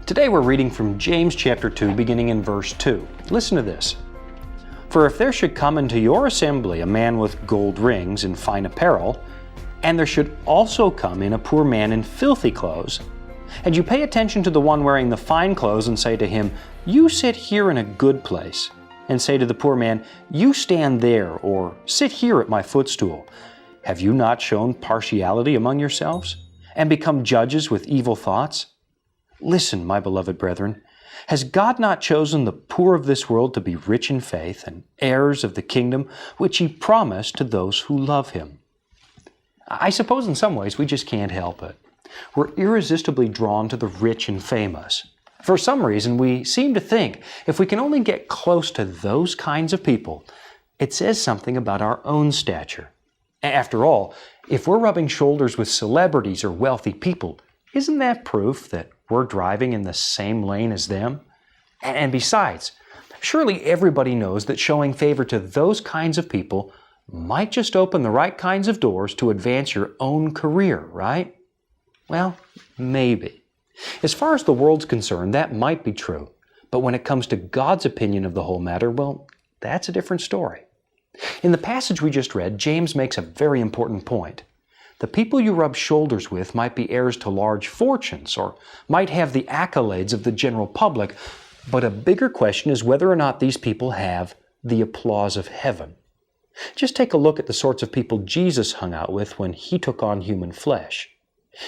Today we're reading from James chapter 2, beginning in verse 2. Listen to this. For if there should come into your assembly a man with gold rings and fine apparel, and there should also come in a poor man in filthy clothes, and you pay attention to the one wearing the fine clothes and say to him, You sit here in a good place, and say to the poor man, You stand there, or sit here at my footstool, have you not shown partiality among yourselves, and become judges with evil thoughts? Listen, my beloved brethren, has God not chosen the poor of this world to be rich in faith and heirs of the kingdom which He promised to those who love Him? I suppose in some ways we just can't help it. We're irresistibly drawn to the rich and famous. For some reason, we seem to think if we can only get close to those kinds of people, it says something about our own stature. After all, if we're rubbing shoulders with celebrities or wealthy people, isn't that proof that we're driving in the same lane as them? And besides, surely everybody knows that showing favor to those kinds of people might just open the right kinds of doors to advance your own career, right? Well, maybe. As far as the world's concerned, that might be true. But when it comes to God's opinion of the whole matter, well, that's a different story. In the passage we just read, James makes a very important point. The people you rub shoulders with might be heirs to large fortunes or might have the accolades of the general public, but a bigger question is whether or not these people have the applause of heaven. Just take a look at the sorts of people Jesus hung out with when He took on human flesh.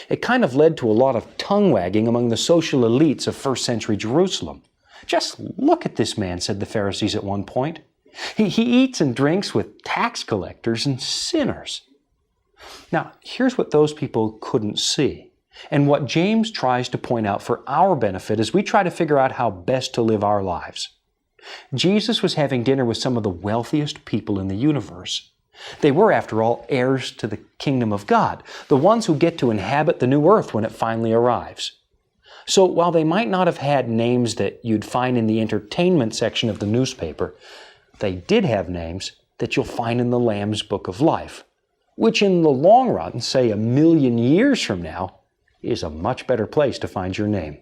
It kind of led to a lot of tongue-wagging among the social elites of first century Jerusalem. Just look at this man, said the Pharisees at one point. He eats and drinks with tax collectors and sinners. Now, here's what those people couldn't see, and what James tries to point out for our benefit as we try to figure out how best to live our lives. Jesus was having dinner with some of the wealthiest people in the universe. They were, after all, heirs to the kingdom of God, the ones who get to inhabit the new earth when it finally arrives. So while they might not have had names that you'd find in the entertainment section of the newspaper, they did have names that you'll find in the Lamb's Book of Life, which in the long run, say 1,000,000 years from now, is a much better place to find your name.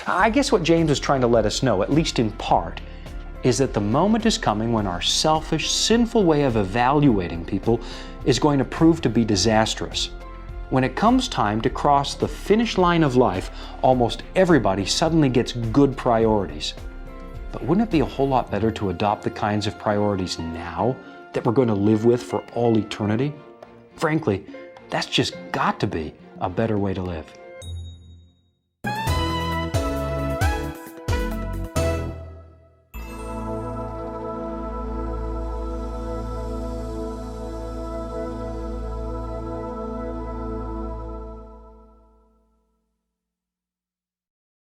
I guess what James is trying to let us know, at least in part, is that the moment is coming when our selfish, sinful way of evaluating people is going to prove to be disastrous. When it comes time to cross the finish line of life, almost everybody suddenly gets good priorities. But wouldn't it be a whole lot better to adopt the kinds of priorities now that we're going to live with for all eternity? Frankly, that's just got to be a better way to live.